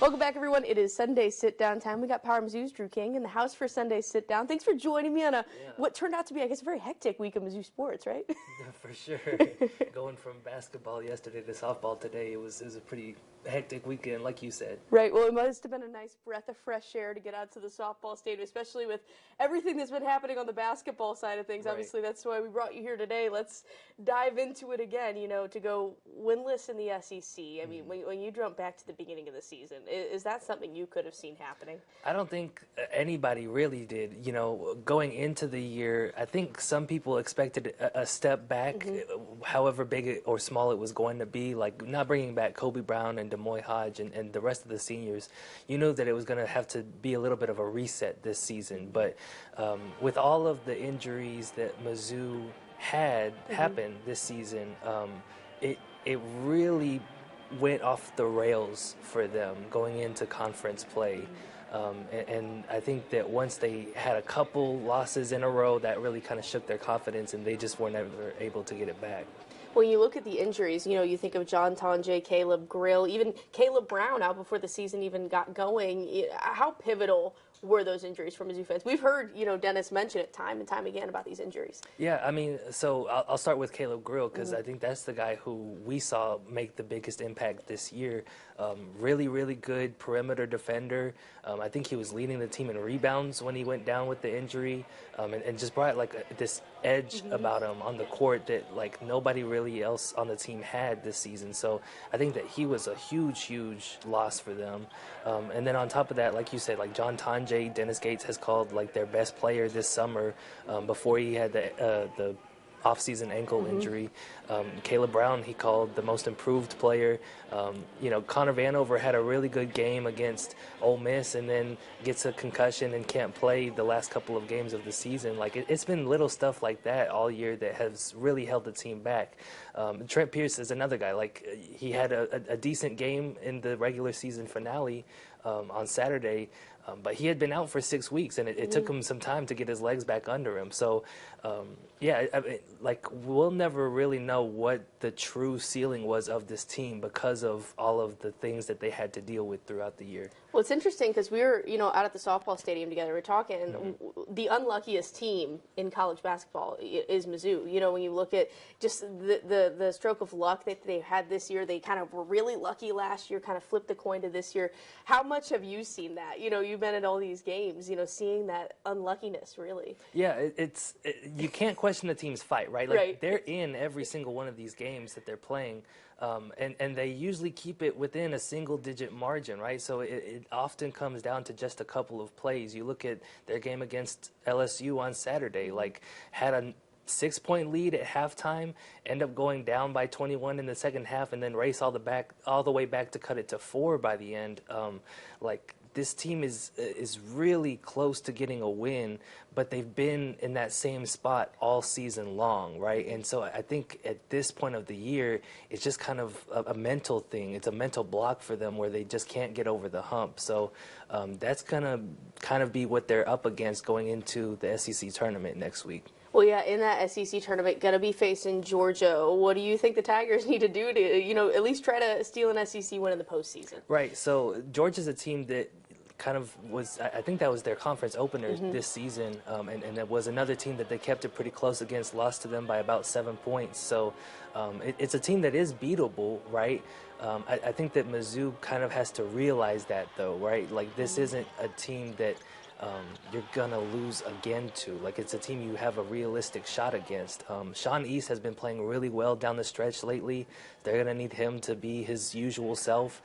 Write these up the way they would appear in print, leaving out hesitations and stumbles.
Welcome back, everyone. It is Sunday Sit Down time. We got PowerMizzou's Drew King in the house for Sunday Sit Down. Thanks for joining me on what turned out to be, I guess, a very hectic week of Mizzou sports, right? For sure. Going from basketball yesterday to softball today, it was a pretty hectic weekend, like you said. Right. Well, it must have been a nice breath of fresh air to get out to the softball stadium, especially with everything that's been happening on the basketball side of things. Right. Obviously, that's why we brought you here today. Let's dive into it again, to go winless in the SEC. I mean, when you jump back to the beginning of the season, is that something you could have seen happening? I don't think anybody really did. Going into the year, I think some people expected a step back, however big or small it was going to be, like not bringing back Kobe Brown and Demoy Hodge and the rest of the seniors. You knew that it was going to have to be a little bit of a reset this season. But with all of the injuries that Mizzou had happen this season, it really went off the rails for them going into conference play. And I think that once they had a couple losses in a row, that really kind of shook their confidence, and they just weren't ever able to get it back. When you look at the injuries, you think of John Tonje, Caleb Grill, even Caleb Brown out before the season even got going. How pivotal were those injuries for Mizzou fans? We've heard, Dennis mention it time and time again about these injuries. Yeah, I mean, so I'll start with Caleb Grill because I think that's the guy who we saw make the biggest impact this year. Really, really good perimeter defender. I think he was leading the team in rebounds when he went down with the injury, and just brought this edge about him on the court that nobody really else on the team had this season. So I think that he was a huge, huge loss for them. And then on top of that, like you said, John Tonje, Dennis Gates has called their best player this summer before he had the off-season ankle injury. Caleb Brown, he called the most improved player. Connor Vanover had a really good game against Ole Miss and then gets a concussion and can't play the last couple of games of the season. It's been little stuff like that all year that has really held the team back. Trent Pierce is another guy. He had a decent game in the regular season finale on Saturday, but he had been out for 6 weeks, and it took him some time to get his legs back under him. So, we'll never really know what the true ceiling was of this team because of all of the things that they had to deal with throughout the year. Well, it's interesting because we were, out at the softball stadium together. We're talking, the unluckiest team in college basketball is Mizzou. When you look at just the stroke of luck that they had this year, they kind of were really lucky last year, kind of flipped the coin to this year. How much have you seen that? You've been at all these games, seeing that unluckiness, really. Yeah, you can't question the team's fight, right? Right. They're in every single one of these games that they're playing, and they usually keep it within a single-digit margin, right? So it often comes down to just a couple of plays. You look at their game against LSU on Saturday, had a 6-point lead at halftime, end up going down by 21 in the second half, and then race all the way back to cut it to 4 by the end. This team is really close to getting a win, but they've been in that same spot all season long, right? And so I think at this point of the year, it's just kind of a mental thing. It's a mental block for them where they just can't get over the hump. So that's going to kind of be what they're up against going into the SEC tournament next week. Well, yeah, in that SEC tournament, going to be facing Georgia. What do you think the Tigers need to do to, at least try to steal an SEC win in the postseason? Right. So Georgia's a team that kind of was, I think that was their conference opener this season, and it was another team that they kept it pretty close against, lost to them by about 7 points. So it's a team that is beatable, right? I think that Mizzou kind of has to realize that, though, right? This isn't a team that you're gonna lose again to. It's a team you have a realistic shot against. Sean East has been playing really well down the stretch lately. They're gonna need him to be his usual self.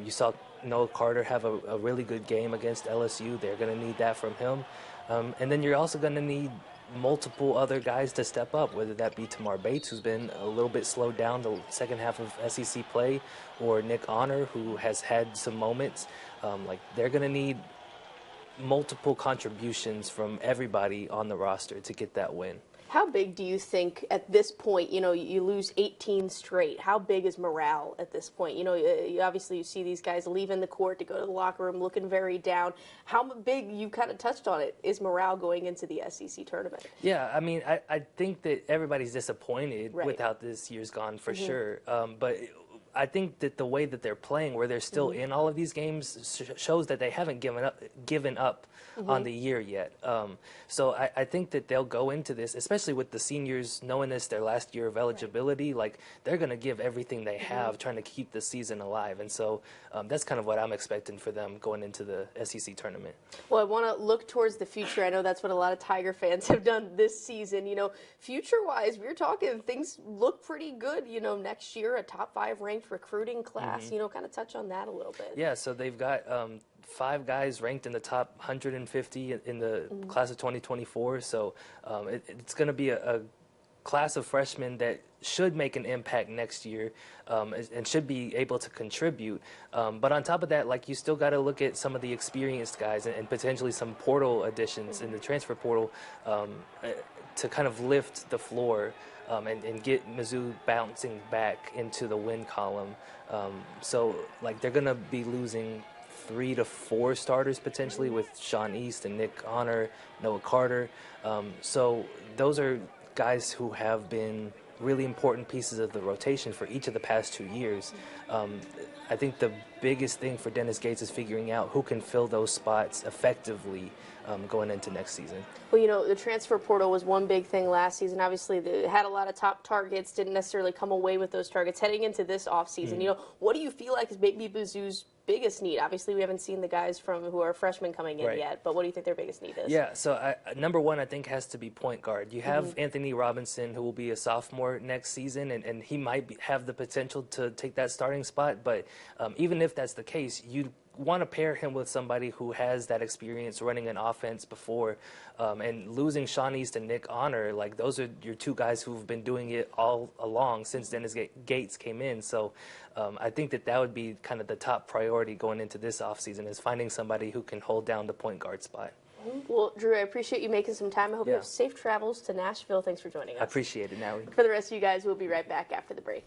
You saw Noah Carter have a really good game against LSU. They're gonna need that from him. And then you're also gonna need multiple other guys to step up, whether that be Tamar Bates, who's been a little bit slowed down the second half of SEC play, or Nick Honor, who has had some moments. They're gonna need multiple contributions from everybody on the roster to get that win. How big do you think at this point, you lose 18 straight, how big is morale at this point? Obviously you see these guys leaving the court to go to the locker room looking very down. How big, you kind of touched on it, is morale going into the SEC tournament? Yeah, I mean, I think that everybody's disappointed with how this year's gone for sure. But I think that the way that they're playing, where they're still in all of these games, shows that they haven't given up on the year yet. So I think that they'll go into this, especially with the seniors knowing this their last year of eligibility, like they're going to give everything they have trying to keep the season alive. And so that's kind of what I'm expecting for them going into the SEC tournament. Well, I want to look towards the future. I know that's what a lot of Tiger fans have done this season. You know, future-wise, we're talking things look pretty good. You know, next year, a top 5 ranked recruiting class. You know, kind of touch on that a little bit. Yeah, so they've got 5 guys ranked in the top 150 in the class of 2024. So it's going to be a class of freshmen that should make an impact next year and should be able to contribute. But on top of that, like, you still got to look at some of the experienced guys and potentially some portal additions in the transfer portal to kind of lift the floor and get Mizzou bouncing back into the win column. So, like, they're going to be losing 3 to 4 starters potentially with Sean East and Nick Honor, Noah Carter. So those are guys who have been really important pieces of the rotation for each of the past 2 years. I think the biggest thing for Dennis Gates is figuring out who can fill those spots effectively going into next season. Well, you know, the transfer portal was one big thing last season. Obviously, they had a lot of top targets, didn't necessarily come away with those targets. Heading into this offseason, you know, what do you feel like is maybe Mizzou's biggest need? Obviously, we haven't seen the guys who are freshmen coming in yet, but what do you think their biggest need is? Yeah, so number one, I think, has to be point guard. You have Anthony Robinson, who will be a sophomore next season, and he might have the potential to take that starting spot, but even if that's the case, you want to pair him with somebody who has that experience running an offense before, and losing Sean East and Nick Honor, like, those are your 2 guys who've been doing it all along since Dennis Gates came in. So I think that would be kind of the top priority going into this offseason, is finding somebody who can hold down the point guard spot. Well, Drew, I appreciate you making some time. I hope you have safe travels to Nashville. Thanks for joining us. I appreciate it, Natalie. For the rest of you guys, we'll be right back after the break.